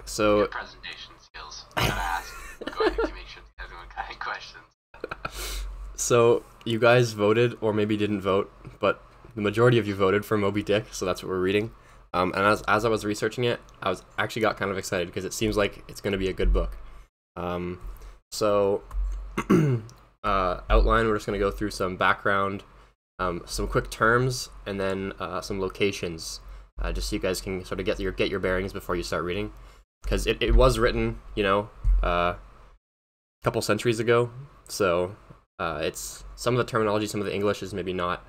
So Good presentation skills. Gotta ask. Go ahead and make sure everyone got any questions. So you guys voted, or maybe didn't vote, but the majority of you voted for Moby Dick, so that's what we're reading. And as I was researching it, actually got kind of excited because it seems like it's going to be a good book. So outline, we're just going to go through some background, some quick terms, and then some locations, just so you guys can sort of get your bearings before you start reading, because it was written, a couple centuries ago, so it's some of the terminology, some of the English is maybe not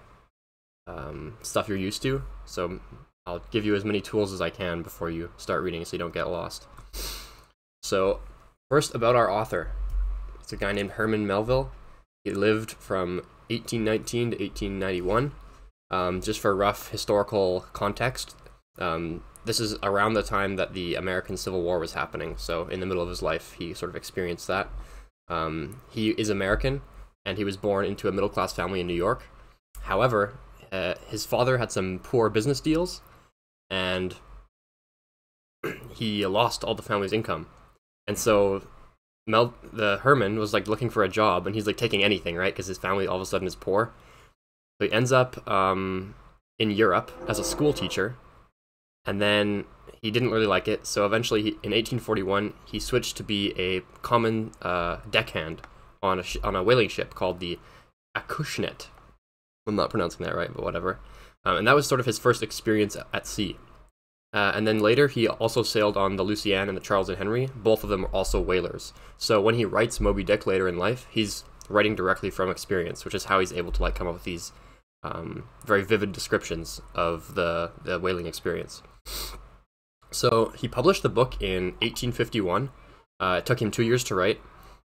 stuff you're used to, so I'll give you as many tools as I can before you start reading so you don't get lost. So first, about our author. It's a guy named Herman Melville. He lived from 1819 to 1891. Just for rough historical context, this is around the time that the American Civil War was happening, so in the middle of his life he sort of experienced that. He is American, and he was born into a middle-class family in New York. However, his father had some poor business deals, and he lost all the family's income. And so Herman was like looking for a job, and he's like taking anything, right? Because his family all of a sudden is poor. So he ends up in Europe as a school teacher, and then he didn't really like it. So eventually, in 1841, he switched to be a common deckhand on a whaling ship called the Acushnet. I'm not pronouncing that right, but whatever. And that was sort of his first experience at sea. And then later, he also sailed on the Lucienne and the Charles and Henry. Both of them are also whalers. So when he writes Moby Dick later in life, he's writing directly from experience, which is how he's able to like come up with these very vivid descriptions of the whaling experience. So he published the book in 1851. It took him 2 years to write,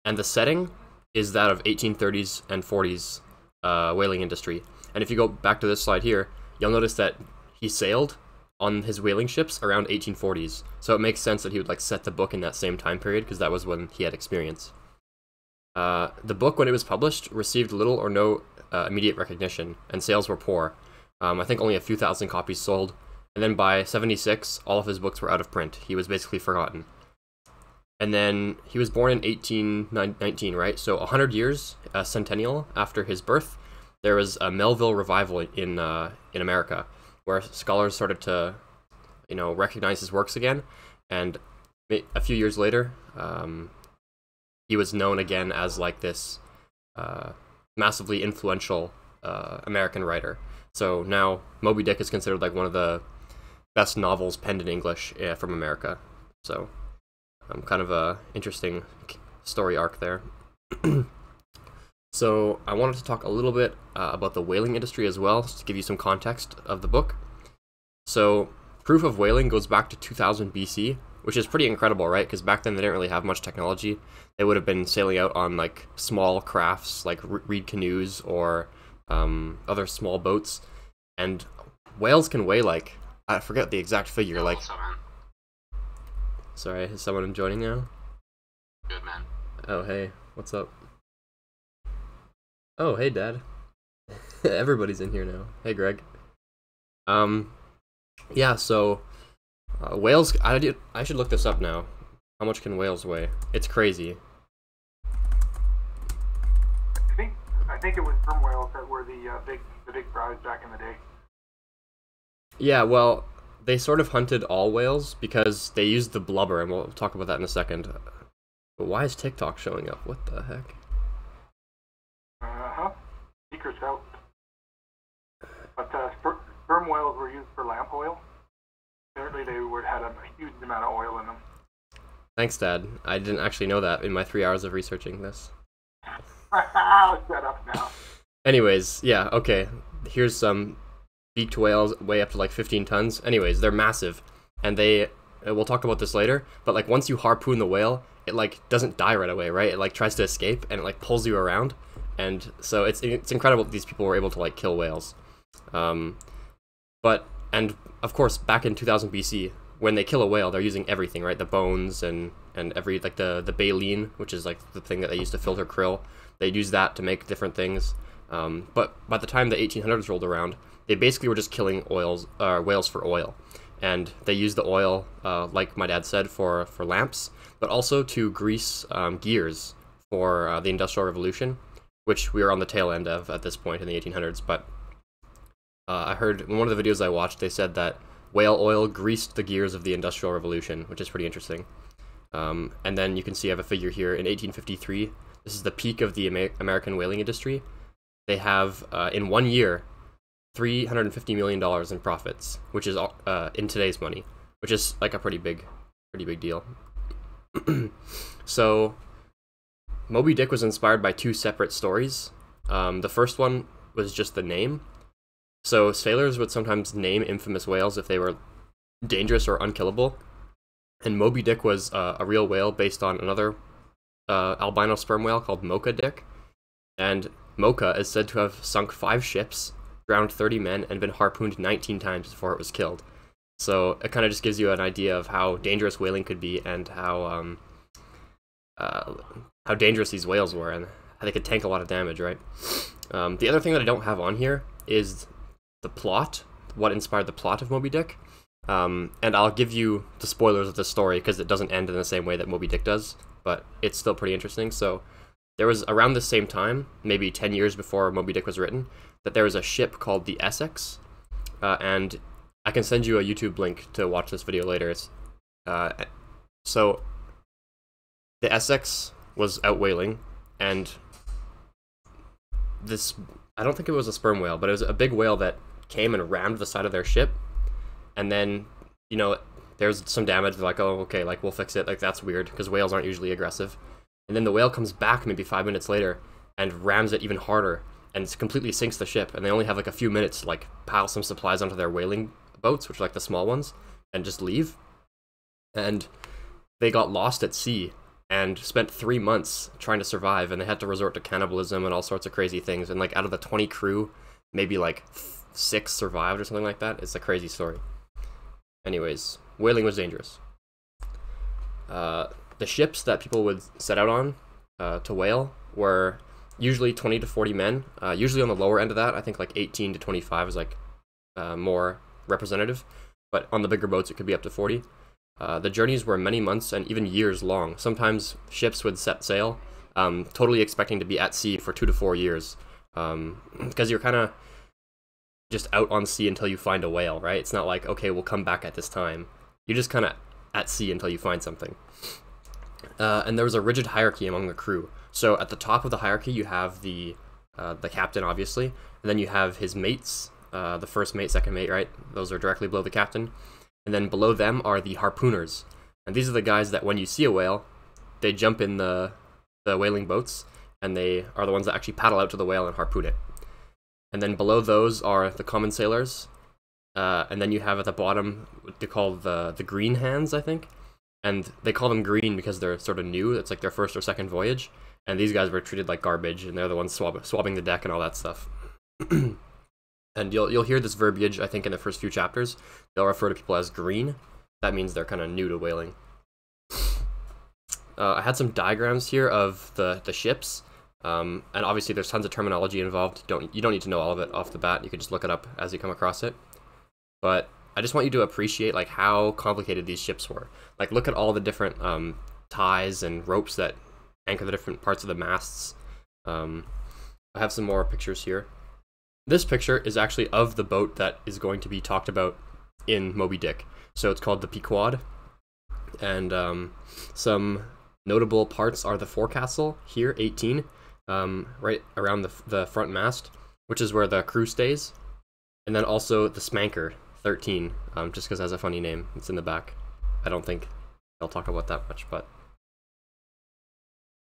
and the setting is that of 1830s and 40s whaling industry. And if you go back to this slide here, you'll notice that he sailed on his whaling ships around 1840s. So it makes sense that he would like set the book in that same time period, because that was when he had experience. The book, when it was published, received little or no immediate recognition, and sales were poor. I think only a few thousand copies sold, and then by 76, all of his books were out of print. He was basically forgotten. And then he was born in 1819, right? So 100 years, a centennial after his birth, there was a Melville revival in America, where scholars started to, recognize his works again. And a few years later, he was known again as like this massively influential American writer. So now Moby Dick is considered like one of the best novels penned in English from America. So kind of a interesting story arc there. So I wanted to talk a little bit about the whaling industry as well, just to give you some context of the book. So proof of whaling goes back to 2000 BC, which is pretty incredible, right? Because back then they didn't really have much technology. They would have been sailing out on like small crafts, like reed canoes or other small boats. And whales can weigh like, I forget the exact figure, Yeah, like... also, man. Sorry, is someone joining now? Good, man. Oh, hey, what's up? Oh, hey, Dad. Everybody's in here now. Hey, Greg. Yeah, so whales. I should look this up now. How much can whales weigh? It's crazy. I think it was sperm whales that were the big prize back in the day. Yeah, well, they sort of hunted all whales because they used the blubber, and we'll talk about that in a second. But why is TikTok showing up? What the heck? Secrets out. But sperm whales were used for lamp oil. Apparently they had a huge amount of oil in them. Thanks, Dad. I didn't actually know that in my 3 hours of researching this. Shut up now. Anyways, yeah, okay. Here's some beaked whales weigh up to like 15 tons. Anyways, they're massive, and we'll talk about this later, but like once you harpoon the whale, it like doesn't die right away, right? It like tries to escape, and it like pulls you around. And so it's incredible that these people were able to like kill whales. And of course, back in 2000 BC, when they kill a whale, they're using everything, right? The bones and every, like the baleen, which is like the thing that they used to filter krill. They use that to make different things. But by the time the 1800s rolled around, they basically were just killing whales for oil. and they use the oil, like my dad said, for lamps, but also to grease gears for the Industrial Revolution, which we were on the tail end of at this point in the 1800s. But I heard in one of the videos I watched, they said that whale oil greased the gears of the Industrial Revolution, which is pretty interesting. And then you can see I have a figure here in 1853. This is the peak of the American whaling industry. They have, in 1 year, $350 million in profits, which is in today's money, which is like a pretty big deal. So, Moby Dick was inspired by 2 separate stories. The first one was just the name. So sailors would sometimes name infamous whales if they were dangerous or unkillable. And Moby Dick was a real whale based on another albino sperm whale called Mocha Dick. And Mocha is said to have sunk 5 ships, drowned 30 men, and been harpooned 19 times before it was killed. So it kind of just gives you an idea of how dangerous whaling could be, and how dangerous these whales were, and how they could tank a lot of damage, right? The other thing that I don't have on here is the plot, what inspired the plot of Moby Dick. And I'll give you the spoilers of the story because it doesn't end in the same way that Moby Dick does, but it's still pretty interesting. So there was, around the same time, maybe 10 years before Moby Dick was written, that there was a ship called the Essex, and I can send you a YouTube link to watch this video later. So the Essex was out whaling, and this, I don't think it was a sperm whale, but it was a big whale that came and rammed the side of their ship, and then, you know, there's some damage. They're like, oh, okay, like, we'll fix it. Like, that's weird, because whales aren't usually aggressive. And then the whale comes back maybe 5 minutes later and rams it even harder, and completely sinks the ship, and they only have like a few minutes to like pile some supplies onto their whaling boats, which are like the small ones, and just leave. And they got lost at sea and spent 3 months trying to survive, and they had to resort to cannibalism and all sorts of crazy things. And like, out of the 20 crew, maybe like 6 survived or something like that. It's a crazy story. Anyways, whaling was dangerous. The ships that people would set out on to whale were usually 20 to 40 men, usually on the lower end of that. I think like 18 to 25 is like more representative, but on the bigger boats it could be up to 40. The journeys were many months and even years long. Sometimes ships would set sail, totally expecting to be at sea for 2 to 4 years, because you're kind of just out on sea until you find a whale, right? It's not like, okay, we'll come back at this time. You're just kind of at sea until you find something. And there was a rigid hierarchy among the crew. So at the top of the hierarchy, you have the captain, obviously, and then you have his mates, the first mate, second mate, right? Those are directly below the captain. And then below them are the harpooners. And these are the guys that when you see a whale, they jump in the whaling boats, and they are the ones that actually paddle out to the whale and harpoon it. And then below those are the common sailors. And then you have at the bottom what they call the green hands, I think. And they call them green because they're sort of new. It's like their first or second voyage. And these guys were treated like garbage, and they're the ones swabbing the deck and all that stuff. And you'll hear this verbiage, I think, in the first few chapters. They'll refer to people as green. That means they're kind of new to whaling. I had some diagrams here of the ships. And obviously there's tons of terminology involved. You don't need to know all of it off the bat. You can just look it up as you come across it. But I just want you to appreciate like how complicated these ships were. Like, look at all the different ties and ropes that anchor the different parts of the masts. I have some more pictures here. This picture is actually of the boat that is going to be talked about in Moby Dick. So it's called the Pequod. And some notable parts are the forecastle here, 18, right around the front mast, which is where the crew stays. And then also the spanker, 13, just because it has a funny name. It's in the back. I don't think they'll talk about that much, but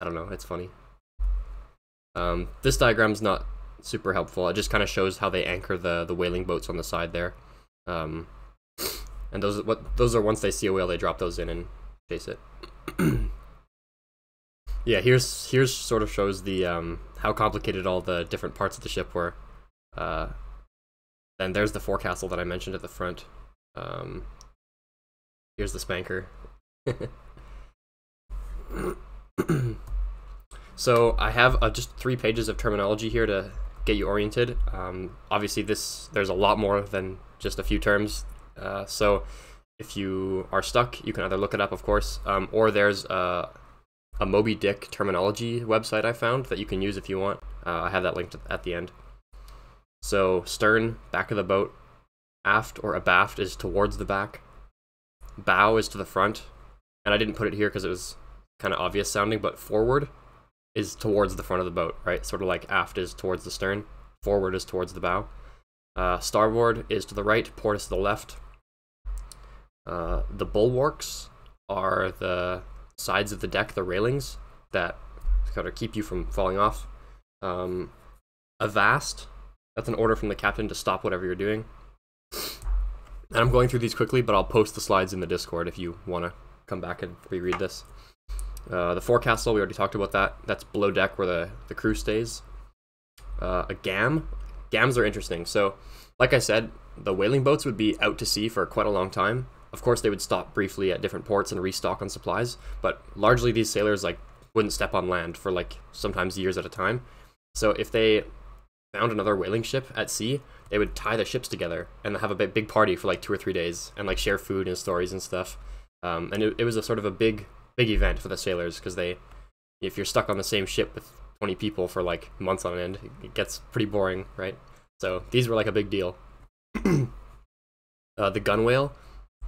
I don't know, it's funny. This diagram's not super helpful. It just kind of shows how they anchor the whaling boats on the side there. And those are, once they see a whale, they drop those in and chase it. Yeah, here's sort of shows the how complicated all the different parts of the ship were. Then there's the forecastle that I mentioned at the front. Here's the spanker. So I have just 3 pages of terminology here to get you oriented. Obviously there's a lot more than just a few terms. So if you are stuck, you can either look it up, of course, or there's a Moby Dick terminology website I found that you can use if you want. I have that linked at the end. So stern, back of the boat. Aft or abaft is towards the back. Bow is to the front. And I didn't put it here because it was kind of obvious sounding, but forward is towards the front of the boat, right? Sort of like aft is towards the stern. Forward is towards the bow. Starboard is to the right, port is to the left. The bulwarks are the sides of the deck, the railings that kind of keep you from falling off. Avast, that's an order from the captain to stop whatever you're doing. And I'm going through these quickly, but I'll post the slides in the Discord if you want to come back and reread this. The forecastle, we already talked about that. That's below deck where the crew stays. A gam. Gams are interesting. So, like I said, the whaling boats would be out to sea for quite a long time. Of course, they would stop briefly at different ports and restock on supplies, but largely these sailors wouldn't step on land for sometimes years at a time. So if they found another whaling ship at sea, they would tie the ships together and have a big party for 2 or 3 days and share food and stories and stuff. And it was a sort of a big event for the sailors because if you're stuck on the same ship with 20 people for months on end, it gets pretty boring, right? So these were a big deal. The gunwale,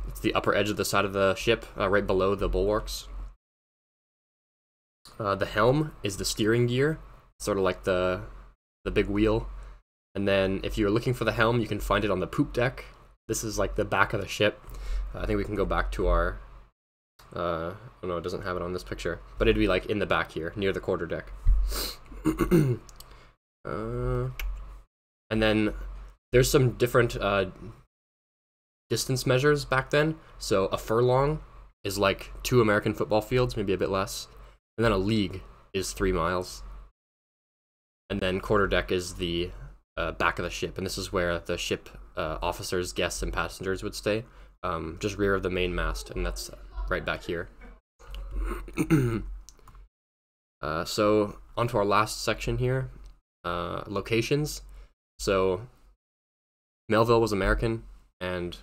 it's the upper edge of the side of the ship, right below the bulwarks. The helm is the steering gear, sort of like the big wheel. And then if you're looking for the helm, you can find it on the poop deck. This is the back of the ship. I think we can go back to our... oh no, it doesn't have it on this picture. But it'd be in the back here, near the quarter deck. And then there's some different distance measures back then. So a furlong is 2 American football fields, maybe a bit less. And then a league is 3 miles. And then quarter deck is the back of the ship. And this is where the ship officers, guests, and passengers would stay. Just rear of the main mast, and that's right back here. So onto our last section here. Locations. So Melville was American, and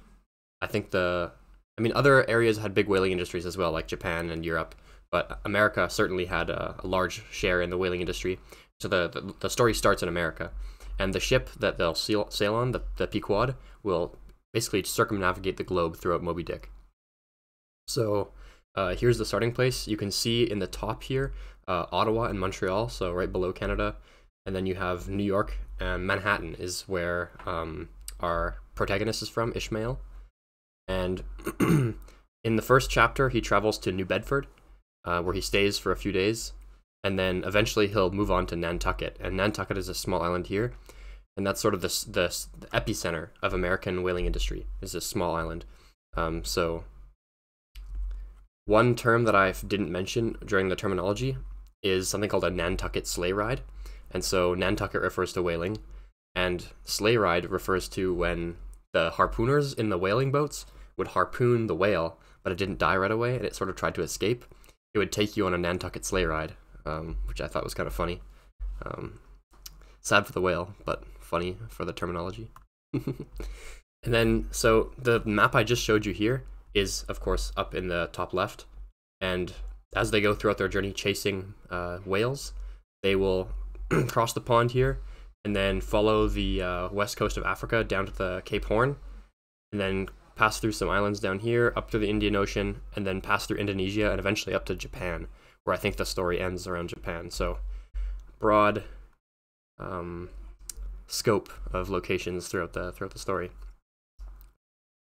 I think other areas had big whaling industries as well, like Japan and Europe, but America certainly had a large share in the whaling industry. So the story starts in America, and the ship that they'll sail on, the Pequod, will basically circumnavigate the globe throughout Moby Dick. So here's the starting place. You can see in the top here, Ottawa and Montreal, so right below Canada. And then you have New York, and Manhattan is where our protagonist is from, Ishmael. And in the first chapter, he travels to New Bedford, where he stays for a few days. And then eventually he'll move on to Nantucket. And Nantucket is a small island here. And that's sort of the epicenter of American whaling industry, is this small island. So one term that I didn't mention during the terminology is something called a Nantucket sleigh ride. And so Nantucket refers to whaling, and sleigh ride refers to when the harpooners in the whaling boats would harpoon the whale, but it didn't die right away, and it sort of tried to escape. It would take you on a Nantucket sleigh ride, which I thought was kind of funny. Sad for the whale, but funny for the terminology. And then, so the map I just showed you here is, of course, up in the top left, and as they go throughout their journey chasing whales, they will cross the pond here, and then follow the west coast of Africa down to the Cape Horn, and then pass through some islands down here, up to the Indian Ocean, and then pass through Indonesia, and eventually up to Japan, where I think the story ends around Japan. So, broad scope of locations throughout the story.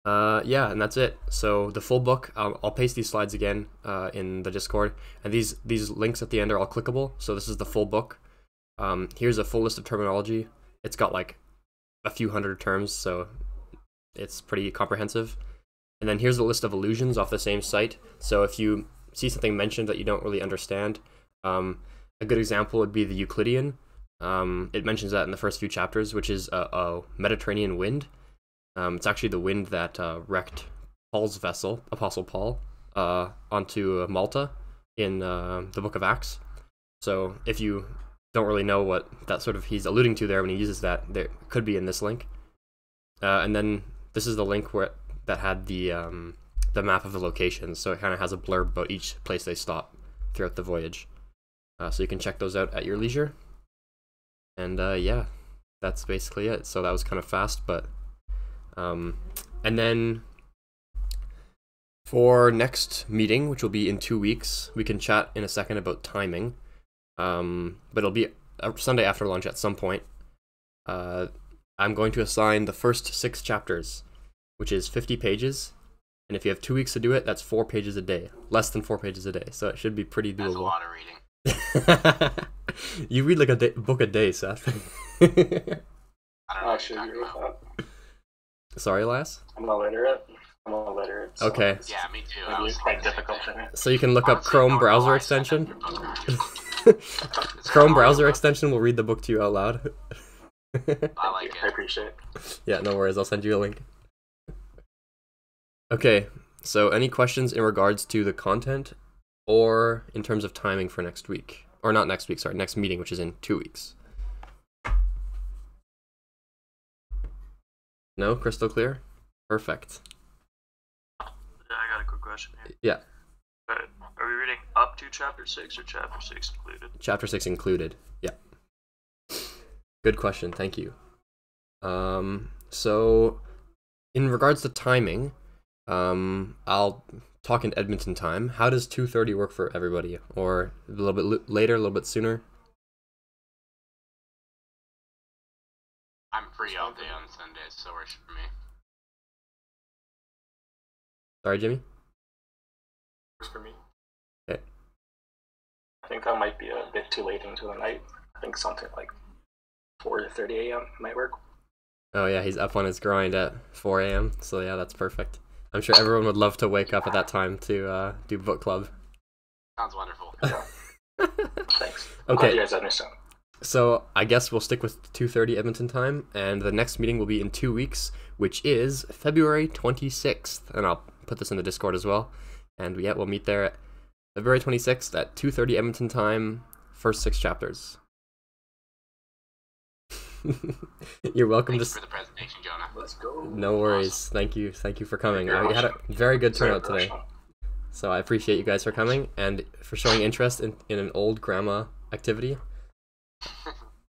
Yeah, and that's it. So the full book, I'll paste these slides again in the Discord, and these links at the end are all clickable. So this is the full book. Here's a full list of terminology. It's got a few hundred terms, so it's pretty comprehensive. And then here's a list of allusions off the same site. So if you see something mentioned that you don't really understand, a good example would be the Euclidean. It mentions that in the first few chapters, which is a Mediterranean wind. It's actually the wind that wrecked Paul's vessel, Apostle Paul, onto Malta in the Book of Acts. So if you don't really know what that sort of he's alluding to there when he uses that, there could be in this link. And then this is the link that had the map of the locations, so it kind of has a blurb about each place they stop throughout the voyage. So you can check those out at your leisure. And yeah, that's basically it. So that was kind of fast, but and then for next meeting, which will be in 2 weeks, we can chat in a second about timing. But it'll be Sunday after lunch at some point. I'm going to assign the first 6 chapters, which is 50 pages. And if you have 2 weeks to do it, that's 4 pages a day. Less than 4 pages a day. So it should be pretty doable. That's a lot of reading. You read like a book a day, Seth. I don't know what you're talking about. Sorry, Elias? I'm illiterate. So Okay. Yeah, me too. Maybe it's quite difficult for me. So you can look up Honestly, Chrome don't browser know why I said that extension. your book was good. Chrome browser extension will read the book to you out loud. I like I it. appreciate it. Yeah, no worries. I'll send you a link. Okay, so any questions in regards to the content or in terms of timing for next week? Or not next week, sorry, next meeting, which is in 2 weeks. No? Crystal clear? Perfect. Yeah, I got a quick question here. Yeah, Are we reading up to chapter 6 or chapter 6 included? chapter 6 included. Yeah. Good question, thank you. So in regards to timing, I'll talk in Edmonton time. How does 2:30 work for everybody? Or a little bit later, a little bit sooner? I'm free all day on Sundays, so works for me. Sorry, Jimmy? Works for me. Okay. I think that might be a bit too late into the night. I think something like 4:30 a.m. might work. Oh yeah, he's up on his grind at 4 a.m. So yeah, that's perfect. I'm sure everyone would love to wake up at that time to do book club. Sounds wonderful. Thanks. Okay. Glad you guys understand. So I guess we'll stick with 2:30 Edmonton time, and the next meeting will be in 2 weeks, which is February 26th. And I'll put this in the Discord as well. And yeah, we'll meet there at February 26th at 2:30 Edmonton time, first 6 chapters. You're welcome Thanks to. for the presentation, Jonah. Let's go. No worries. Thank you for coming. You're We had a very good Sorry, turnout today. Russian. So I appreciate you guys for coming and for showing interest in an old grandma activity.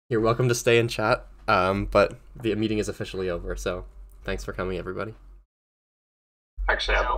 You're welcome to stay and chat, but the meeting is officially over, so thanks for coming, everybody. Actually, I have